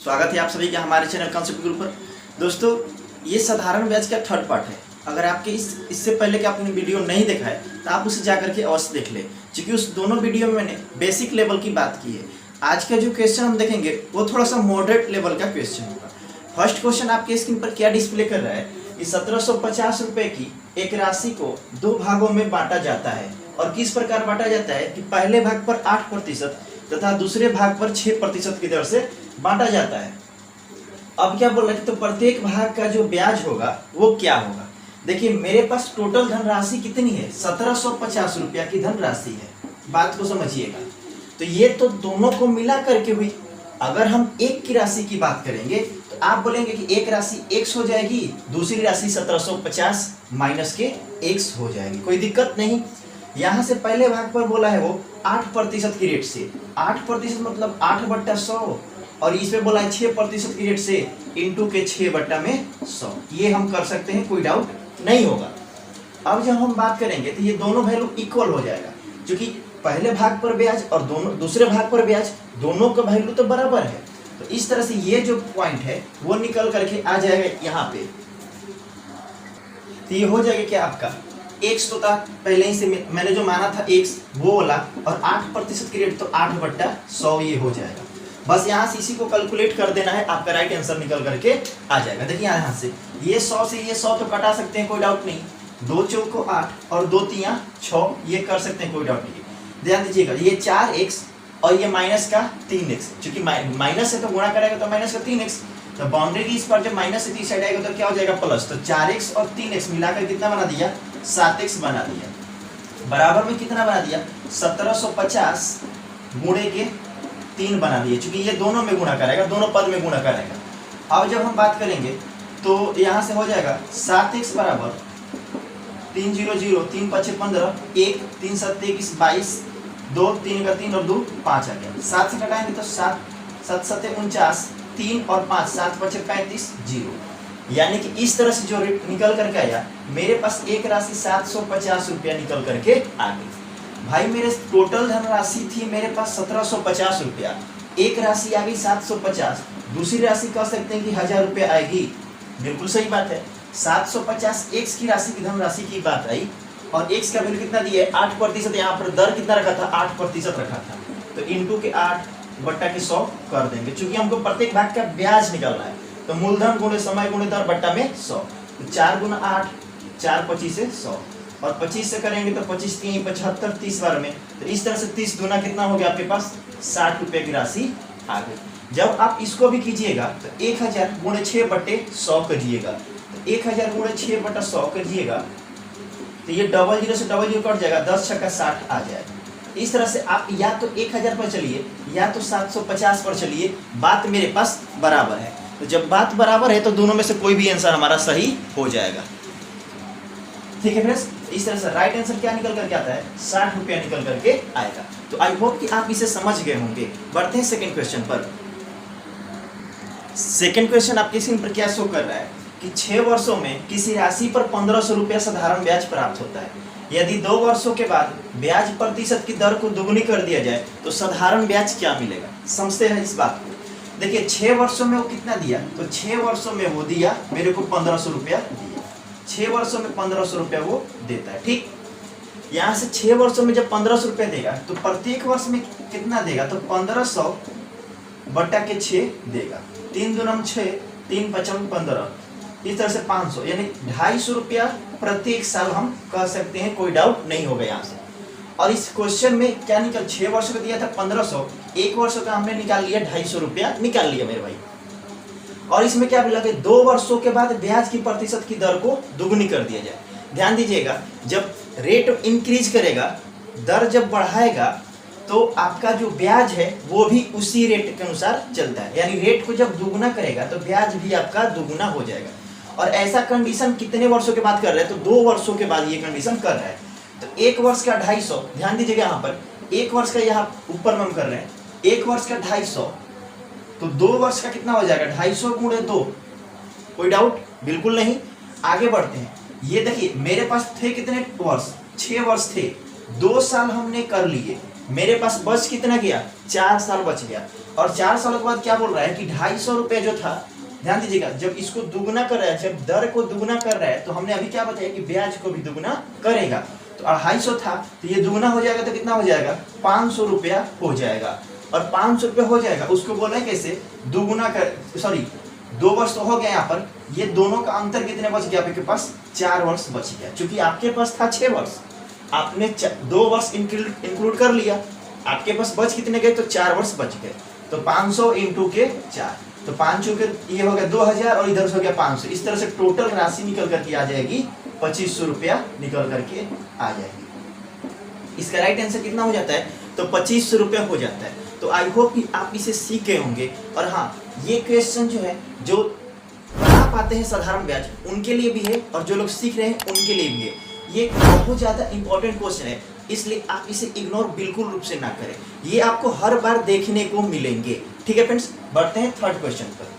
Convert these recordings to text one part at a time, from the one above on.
स्वागत है आप सभी का हमारे चैनल कॉन्सेप्ट ग्रुप पर। दोस्तों, ये साधारण ब्याज का थर्ड पार्ट है। अगर आपके इससे पहले कि आपने वीडियो नहीं देखा है तो आप उसे जाकर के अवश्य देख लें, क्योंकि उस दोनों वीडियो में मैंने बेसिक लेवल की बात की है। आज का जो क्वेश्चन हम देखेंगे वो थोड़ा सा मॉडरेट लेवल का क्वेश्चन होगा। फर्स्ट क्वेश्चन आपके स्क्रीन पर क्या डिस्प्ले कर रहा है कि 1750 रुपये की एक राशि को दो भागों में बांटा जाता है। और किस प्रकार बांटा जाता है कि पहले भाग पर 8% तथा दूसरे भाग पर 6% की दर से बांटा जाता है। अब क्या बोल रहे थे, तो प्रत्येक भाग का जो ब्याज होगा वो क्या होगा। देखिए, मेरे पास टोटल धनराशि कितनी है, 1750 रुपया की धनराशि है। बात को समझिएगा, तो ये तो दोनों को मिला करके हुई। अगर हम एक की राशि की बात करेंगे तो आप बोलेंगे कि एक राशि x हो जाएगी, दूसरी राशि 1750 माइनस के x हो जाएगी, कोई दिक्कत नहीं। यहाँ से पहले भाग पर बोला है वो 8% की रेट से, 8% मतलब 8/100, और इसमें बोला है 6% की रेट से इंटू के 6/100। ये हम कर सकते हैं, कोई डाउट नहीं होगा। अब जब हम बात करेंगे तो ये दोनों वैल्यू इक्वल हो जाएगा, क्योंकि पहले भाग पर ब्याज और दोनों दूसरे भाग पर ब्याज, दोनों का वैल्यू तो बराबर है। तो इस तरह से ये जो पॉइंट है वो निकल करके आ जाएगा यहाँ पे। तो ये हो जाएगा क्या आपका x तो था पहले ही से मैंने जो माना था x वो वाला, और 8% की रेट तो 8/100 ये हो जाएगा। बस यहाँ से इसी को कैलकुलेट कर देना है, आपका राइट आंसर निकल करके आ जाएगा। देखिए यहाँ से ये 100 से ये 100 तो कटा सकते हैं, कोई डाउट नहीं। 2 चौको 8 और 2 तियां 6, ये कर सकते हैं, कोई डाउट नहीं। ध्यान दीजिएगा, ये 4x और ये माइनस का 3x, क्योंकि माइनस है तो गुणा करेगा तो माइनस का 3x, तो बाउंड्री की इस पर जब माइनस से 3 साइड आएगा तो क्या हो जाएगा प्लस। तो 4x और 3x मिलाकर कितना बना दिया, 7x बना दिया। बराबर में कितना बना दिया, 1750 गुणे के 3 बना दिए, क्योंकि ये दोनों में गुणा करेगा, दोनों पद में गुणा करेगा। अब जब हम बात करेंगे तो यहाँ से हो जाएगा 7x बराबर 3 0 0 3 5 15 1 3 7 21 22 2 3 का 3 और 2 5 आ गया। 7 से घटाएंगे तो 7 7 7 49 3 और 5 7 5 35 0। यानी कि इस तरह से जो रेट निकल करके आया, मेरे पास एक राशि 750 रुपया निकल करके आ गई। भाई मेरे टोटल धनराशि थी मेरे पास 1750 रुपया, एक राशि आ गई 750, दूसरी राशि कह सकते हैं कि 1000 रुपया आएगी। बिल्कुल सही बात है। 750 x की राशि की धनराशि की बात आई, और x का वैल्यू कितना दिया है 8%। यहाँ पर दर कितना रखा था, 8% रखा था, तो इंटू के 8/100 कर देंगे, क्योंकि हमको प्रत्येक भाग का ब्याज निकालना है। तो मूलधन गुणे समय गुणे दर बट्टा में 100, तो 4 गुना 8 4 25 से 100, और 25 से करेंगे तो 25 3 75 30 बार में, तो इस तरह से 30 गुना कितना हो गया आपके पास 60 रुपये की राशि आ गई। जब आप इसको भी कीजिएगा तो 1000 गुणे 6/100 करिएगा, तो 1000 गुणे 6/100 करिएगा तो ये 00 से 00 कट जाएगा, 10 छक्का 60 आ जाएगा। इस तरह से आप या तो 1000 पर चलिए या तो 750 पर चलिए, बात मेरे पास बराबर है। तो जब बात बराबर है तो दोनों में से कोई भी आंसर हमारा सही हो जाएगा। ठीक है फ्रेंड्स, इस तरह से राइट आंसर क्या निकल करके आता है, 60 रुपया निकल करके आएगा। तो आई होप कि आप इसे समझ गए होंगे। बढ़ते हैं सेकंड क्वेश्चन पर। सेकंड क्वेश्चन आपके स्क्रीन पर क्या शो कर रहा है कि 6 वर्षों में किसी राशि पर 1500 रुपया साधारण ब्याज प्राप्त होता है। यदि 2 वर्षों के बाद ब्याज प्रतिशत की दर को दुगुनी कर दिया जाए तो साधारण ब्याज क्या मिलेगा। समझते हैं इस बात को। देखिए 6 वर्षों में वो कितना दिया, तो 6 वर्षों में वो दिया मेरे को 1500 रुपया दिया। 6 वर्षों में 1500 रुपया वो देता है। ठीक, यहाँ से 6 वर्षों में जब 1500 रुपया देगा तो प्रत्येक वर्ष में कितना देगा, तो 1500 बट्टा के 6 देगा। 3 दूना 6 3 5 15, इस तरह से 500, यानी 250 रुपया प्रत्येक साल हम कह सकते हैं, कोई डाउट नहीं होगा यहाँ से। और इस क्वेश्चन में क्या निकल, 6 वर्ष का दिया था 1500, एक वर्ष का हमने निकाल लिया 250 रुपया निकाल लिया मेरे भाई। और इसमें क्या मिला कि 2 वर्षों के बाद ब्याज की प्रतिशत की दर को दुगुनी कर दिया जाए। ध्यान दीजिएगा, जब रेट इंक्रीज करेगा, दर जब बढ़ाएगा, तो आपका जो ब्याज है वो भी उसी रेट के अनुसार चलता है। यानी रेट को जब दुगुना करेगा तो ब्याज भी आपका दुगुना हो जाएगा। और ऐसा कंडीशन कितने वर्षों के बाद कर रहे हैं, तो 2 वर्षों के बाद ये कंडीशन कर रहा है। तो 1 वर्ष का 250, ध्यान दीजिएगा यहाँ पर 1 वर्ष का, यहाँ ऊपर में हम कर रहे हैं 1 वर्ष का 250, तो 2 वर्ष का कितना हो जाएगा 250 गुणे 2, कोई डाउट बिल्कुल नहीं। आगे बढ़ते हैं। ये देखिए मेरे पास थे कितने वर्ष, 6 वर्ष थे, 2 साल हमने कर लिए, मेरे पास बच कितना गया, 4 साल बच गया। और 4 सालों के बाद क्या बोल रहा है कि 250 रुपये जो था, ध्यान दीजिएगा, जब इसको दुगुना कर रहा है, जब दर को दुगुना कर रहा है, तो हमने अभी क्या बताया कि ब्याज को भी दुगुना करेगा। तो 250 था तो ये दुगुना हो जाएगा तो कितना हो जाएगा, 500 रुपया हो जाएगा। और 500 रुपया हो जाएगा, उसको बोला है कैसे, दुगुना कर, सॉरी 2 वर्ष तो हो गया यहाँ पर, ये दोनों का अंतर कितने बच गया, आपके पास 4 वर्ष बच गया। क्योंकि आपके पास था 6 वर्ष, आपने 2 वर्ष इंक्लूड कर लिया, आपके पास बच कितने गए, तो 4 वर्ष बच गए। तो 500 इंटू के 4, तो 500 के ये हो गया 2000 और इधर से हो गया 500। इस तरह से टोटल राशि निकल करके आ जाएगी 2500 रुपया निकल करके आ जाएगी। इसका राइट आंसर कितना हो जाता है, तो 2500 रुपया हो जाता है। तो आई होप कि आप इसे सीख गए होंगे। और हाँ, ये क्वेश्चन जो है, जो बना पाते हैं साधारण ब्याज उनके लिए भी है, और जो लोग सीख रहे हैं उनके लिए भी है। ये बहुत ज़्यादा इंपॉर्टेंट क्वेश्चन है, इसलिए आप इसे इग्नोर बिल्कुल रूप से ना करें, ये आपको हर बार देखने को मिलेंगे। ठीक है फ्रेंड्स, बढ़ते हैं थर्ड क्वेश्चन पर।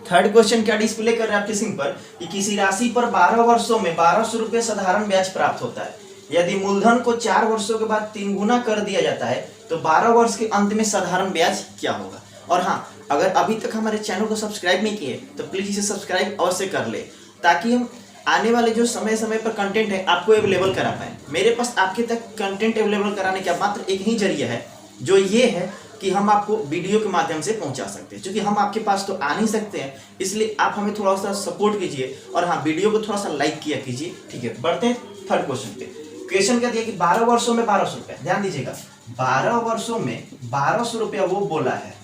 थर्ड क्वेश्चन क्या डिस्प्ले कर रहे हैं आपके स्क्रीन पर कि किसी राशि पर 12 वर्षों में 1200 रुपये साधारण ब्याज प्राप्त होता है। यदि मूलधन को 4 वर्षों के बाद 3 गुना कर दिया जाता है तो 12 वर्ष के अंत में साधारण ब्याज क्या होगा। और हाँ, अगर अभी तक हमारे चैनल को सब्सक्राइब नहीं किए तो प्लीज इसे सब्सक्राइब अवश्य कर ले, ताकि हम आने वाले जो समय समय पर कंटेंट है आपको अवेलेबल करा पाए। मेरे पास आपके तक कंटेंट अवेलेबल कराने का मात्र एक ही जरिया है, जो ये है कि हम आपको वीडियो के माध्यम से पहुंचा सकते हैं। क्योंकि हम आपके पास तो आ नहीं सकते हैं, इसलिए आप हमें थोड़ा सा सपोर्ट कीजिए, और हाँ, वीडियो को थोड़ा सा लाइक किया कीजिए। ठीक है, बढ़ते हैं थर्ड क्वेश्चन पे। क्वेश्चन क्या दिया कि 12 वर्षों में 1200 रुपया, ध्यान दीजिएगा, 12 वर्षों में 1200 रुपया वो बोला है,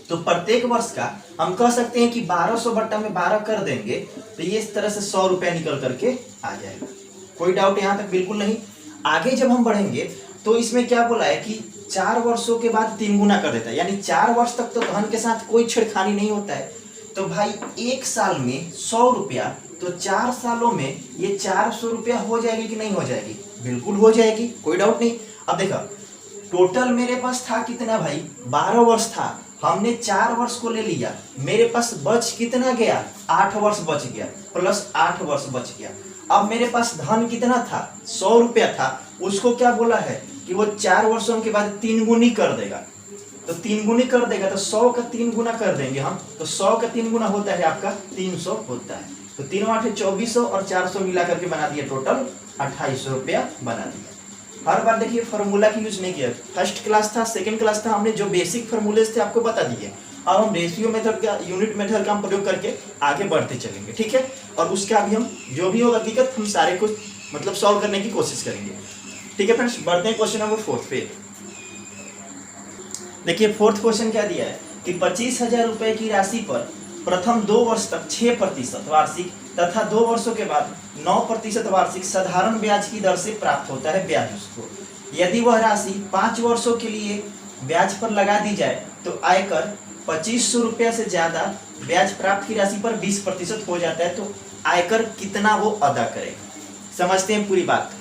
तो प्रत्येक वर्ष का हम कह सकते हैं कि 1200 बट्टा में 12 कर देंगे तो ये इस तरह से 100 रुपया निकल करके आ जाएगा। कोई डाउट यहाँ तक बिल्कुल नहीं। आगे जब हम बढ़ेंगे तो इसमें क्या बोला है कि 4 वर्षों के बाद 3 गुना कर देता है, यानी 4 वर्ष तक तो धन के साथ कोई छेड़खानी नहीं होता है। तो भाई 1 साल में 100 रुपया, तो 4 सालों में ये 400 रुपया हो जाएगी कि नहीं हो जाएगी, बिल्कुल हो जाएगी, कोई डाउट नहीं। अब देखो, टोटल मेरे पास था कितना भाई, 12 वर्ष था, हमने 4 वर्ष को ले लिया, मेरे पास बच कितना गया, 8 वर्ष बच गया, प्लस 8 वर्ष बच गया। अब मेरे पास धन कितना था, 100 रुपया था, उसको क्या बोला है कि वो 4 वर्षों के बाद 3 गुनी कर देगा। तो 3 गुनी कर देगा तो 100 का 3 गुना कर देंगे हम, तो 100 का 3 गुना होता है आपका 300 होता है। तो 3 8 2400 और 400 मिला करके बना दिया टोटल 2800 रुपया बना दिया। हर बार देखिए फार्मूला की यूज नहीं किया, फर्स्ट क्लास था, सेकंड क्लास था, हमने जो बेसिक फार्मूलेज थे आपको बता दिए। अब हम रेशियो मेथड का, यूनिट मेथड का हम प्रयोग करके आगे बढ़ते चलेंगे। ठीक है, और उसका भी हम जो भी होगा दिक्कत हम सारे को मतलब सॉल्व करने की कोशिश करेंगे। ठीक है फ्रेंड्स, बढ़ते हैं क्वेश्चन नंबर 4 पे। देखिए फोर्थ क्वेश्चन क्या दिया है कि 25,000 रुपए की राशि पर प्रथम 2 वर्ष तक 6% वार्षिक तथा 2 वर्षों के बाद 9% वार्षिक साधारण ब्याज की दर से प्राप्त होता है ब्याज उसको। यदि वह राशि 5 वर्षों के लिए ब्याज पर लगा दी जाए तो आयकर 2500 रुपया से ज्यादा ब्याज प्राप्त की राशि पर 20% हो जाता है। तो आयकर कितना वो अदा करेगा, समझते हैं पूरी बात।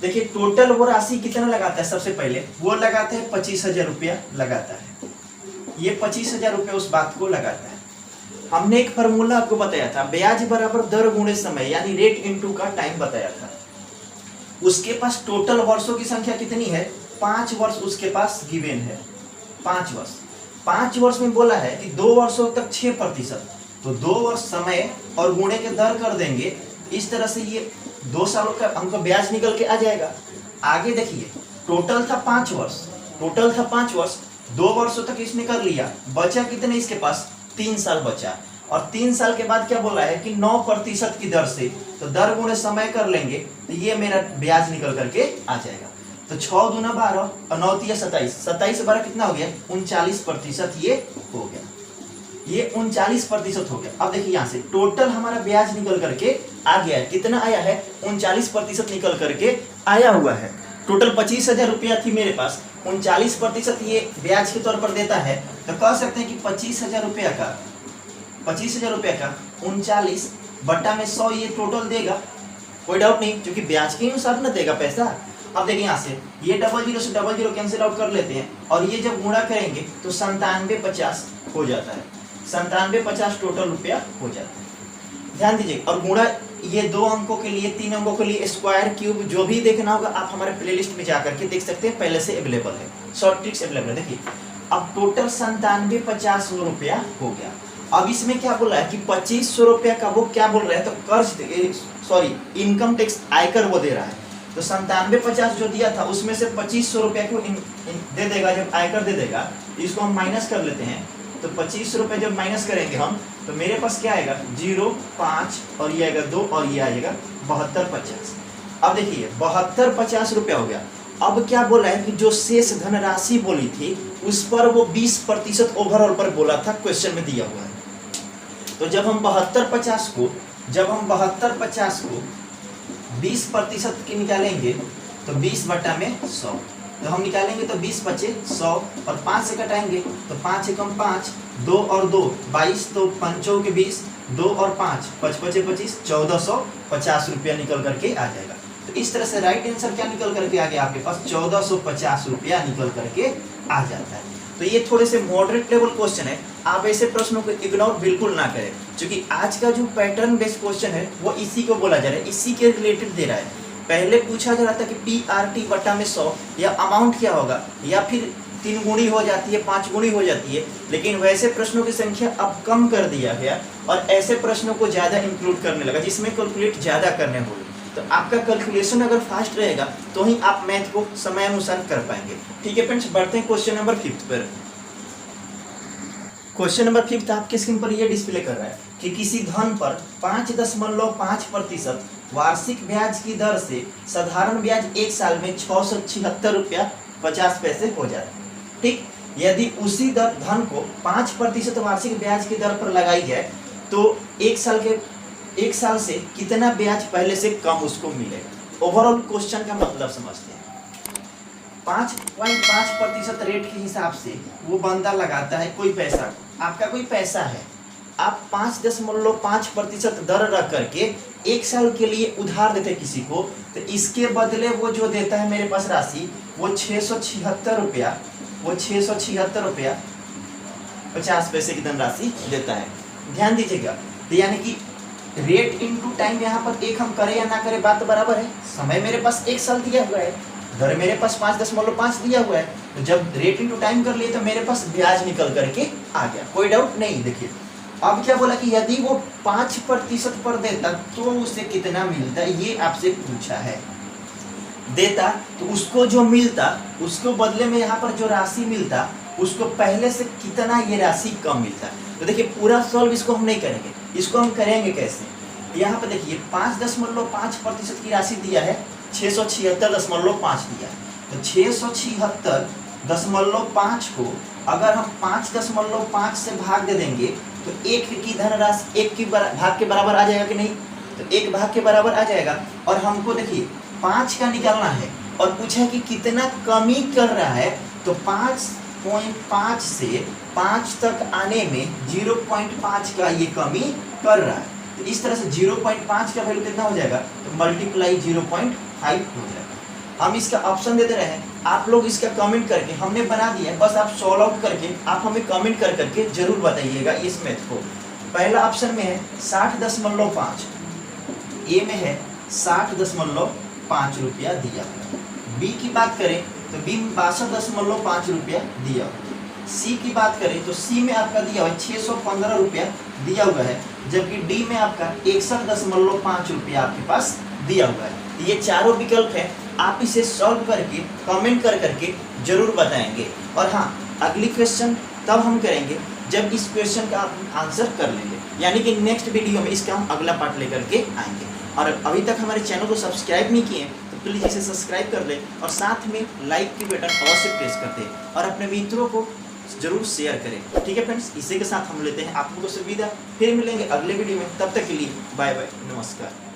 देखिए टोटल वो राशि कितना लगाता है, सबसे पहले वो लगाता है 25,000 रुपया लगाता है, ये 25,000 रुपया उस बात को लगाता है। हमने एक फार्मूला आपको बताया था, ब्याज बराबर दर गुणे समय, यानी रेट इनटू का टाइम बताया था। उसके पास टोटल वर्षों की संख्या कितनी है, 5 वर्ष उसके पास गिवन है, 5 वर्ष। 5 वर्ष में बोला है कि 2 वर्षों तक 6%, तो 2 वर्ष समय और गुणे के दर कर देंगे, इस तरह से ये 2 सालों का हमको ब्याज निकल के आ जाएगा। आगे देखिए टोटल था 5 वर्ष, टोटल था 5 वर्ष, 2 वर्षों तक इसने कर लिया, बचा कितने इसके पास, 3 साल बचा। और 3 साल के बाद क्या बोला है कि 9% की दर से, तो दर गुणे समय कर लेंगे तो ये मेरा ब्याज निकल करके आ जाएगा। तो 6 दूना 12 और 9 तिया 27, 27 12 कितना हो गया, 39% ये हो गया, ये 39% हो गया। अब देखिए यहाँ से टोटल हमारा ब्याज निकल करके आ गया है, कितना आया है, 39% निकल करके आया हुआ है। टोटल 25,000 रुपया थी मेरे पास, 39% ये ब्याज के तौर पर देता है। तो कह सकते हैं कि 25,000 रुपया का 39 बट्टा में 100 ये टोटल देगा, कोई डाउट नहीं, क्योंकि ब्याज के अनुसार न देगा पैसा। अब देखिए यहाँ से ये 00 से 00 कैंसिल आउट कर लेते हैं, और ये जब गुणा करेंगे तो 9750 हो जाता है, 9750 टोटल रुपया हो जाता है। ध्यान दीजिए, और गुणा ये 2 अंकों के लिए, 3 अंकों के लिए स्क्वायर क्यूब जो भी देखना होगा आप हमारे प्लेलिस्ट में जाकर के देख सकते हैं, पहले से अवेलेबल है, शॉर्ट ट्रिक्स अवेलेबल है। देखिए अब टोटल 97,50 रुपया हो गया। अब इसमें क्या बोला है कि 2500 रुपया का वो क्या बोल रहे हैं, तो कर्ज सॉरी इनकम टैक्स आयकर वो दे रहा है। तो 97,50 जो दिया था उसमें से 2500 रुपया को दे देगा, जब आयकर दे देगा इसको हम माइनस कर लेते हैं। तो 2500 रुपये जब माइनस करेंगे हम तो मेरे पास क्या आएगा 0, 5 और ये आएगा 2 और ये आएगा 72,50। अब देखिए 72,50 रुपया हो गया। अब क्या बोला है कि जो शेष धनराशि बोली थी उस पर वो 20% ओवरऑल पर बोला था, क्वेश्चन में दिया हुआ है। तो जब हम 72,50 को 20% की निकालेंगे तो 20/100, तो हम निकालेंगे तो 20 बचे 100 और 5 से कटाएंगे तो 5 एकम 5, 2 और 2 22, तो 5 के 20, 2 और 5 5 बचे 25, 1450 रुपया निकल करके आ जाएगा। तो इस तरह से राइट आंसर क्या निकल करके आ गया आपके पास 1450 रुपया निकल करके आ जाता है। तो ये थोड़े से मॉडरेट लेवल क्वेश्चन है, आप ऐसे प्रश्नों को इग्नोर बिल्कुल ना करें, क्योंकि आज का जो पैटर्न बेस्ड क्वेश्चन है वो इसी को बोला जा रहा है, इसी के रिलेटेड दे रहा है। पहले पूछा जा रहा था कि PRT बटा में 100 या अमाउंट क्या होगा, या फिर 3 गुणी हो जाती है, 5 गुणी हो जाती है, लेकिन वैसे प्रश्नों की संख्या अब कम कर दिया गया और ऐसे प्रश्नों को ज़्यादा इंक्लूड करने लगा जिसमें कैलकुलेट ज़्यादा करने होंगे। तो आपका कैलकुलेशन अगर फास्ट रहेगा तो ही आप मैथ को समय अनुसार कर पाएंगे। ठीक है फ्रेंड्स, बढ़ते हैं क्वेश्चन नंबर 5 पर। क्वेश्चन नंबर 5 आपके स्क्रीन पर ये डिस्प्ले कर रहा है कि किसी धन पर 5.5% वार्षिक ब्याज की दर से साधारण ब्याज 1 साल में 676 रुपया 50 पैसे हो जाए। ठीक, यदि उसी धन को 5% वार्षिक ब्याज की दर पर लगाई जाए तो 1 साल से कितना ब्याज पहले से कम उसको मिलेगा। ओवरऑल क्वेश्चन का मतलब समझते हैं। 5.5% रेट के हिसाब से वो बंदा लगाता है कोई पैसा, आपका कोई पैसा है, आप 5.5% दर रख करके 1 साल के लिए उधार देते किसी को, तो इसके बदले वो जो देता है मेरे पास राशि वो 676 रुपया 50 पैसे की धनराशि देता है। ध्यान दीजिएगा, तो यानी कि रेट इनटू टाइम यहाँ पर एक हम करें या ना करें बात बराबर है। समय मेरे पास 1 साल दिया हुआ है, दर मेरे पास 5.5 दिया हुआ है, तो जब रेट इनटू टाइम कर लिए तो मेरे पास ब्याज निकल करके आ गया, कोई डाउट नहीं। देखिए अब क्या बोला कि यदि वो 5% पर देता तो उसे कितना मिलता, ये आपसे पूछा है। देता तो उसको जो मिलता उसको बदले में यहाँ पर जो राशि मिलता उसको पहले से कितना ये राशि कम मिलता। तो देखिए पूरा सॉल्व इसको हम नहीं करेंगे, इसको हम करेंगे कैसे। यहाँ पर देखिए 5.5% की राशि दिया है, 676.5 दिया है, तो 676.5 को अगर हम 5.5 से भाग दे देंगे तो 1 की धनराशि 1 की भाग के बराबर आ जाएगा कि नहीं, तो 1 भाग के बराबर आ जाएगा। और हमको देखिए 5 का निकालना है और पूछा है कि कितना कमी कर रहा है, तो 5.5 से 5 तक आने में 0.5 का ये कमी कर रहा है। तो इस तरह से 0.5 का वैल्यू कितना हो जाएगा, तो मल्टीप्लाई 0.5 हो जाएगा। हम इसका ऑप्शन देते रहे, आप लोग इसका कमेंट करके, हमने बना दिया, बस आप सॉल्व आउट करके आप हमें कमेंट कर करके जरूर बताइएगा इस मैथ को। पहला ऑप्शन में है 60.5, ए में है 60.5 रुपया दिया। बी की बात करें तो बी में 62.5 रुपया दिया। सी की बात करें तो सी में आपका दिया हुआ 615 रुपया दिया हुआ है, जबकि डी में आपका 61.5 रुपया आपके पास दिया हुआ है। ये चारों विकल्प है, आप इसे सॉल्व करके कमेंट कर करके जरूर बताएंगे। और हाँ, अगली क्वेश्चन तब हम करेंगे जब इस क्वेश्चन का आप आंसर कर लेंगे, यानी कि नेक्स्ट वीडियो में इसका हम अगला पार्ट लेकर के आएंगे। और अभी तक हमारे चैनल को सब्सक्राइब नहीं किए तो प्लीज़ इसे सब्सक्राइब कर लें और साथ में लाइक की बटन अवश्य प्रेस कर दें और अपने मित्रों को जरूर शेयर करें। ठीक है फ्रेंड्स, इसी के साथ हम लेते हैं आप लोगों से विदा, फिर मिलेंगे अगले वीडियो में। तब तक के लिए बाय बाय, नमस्कार।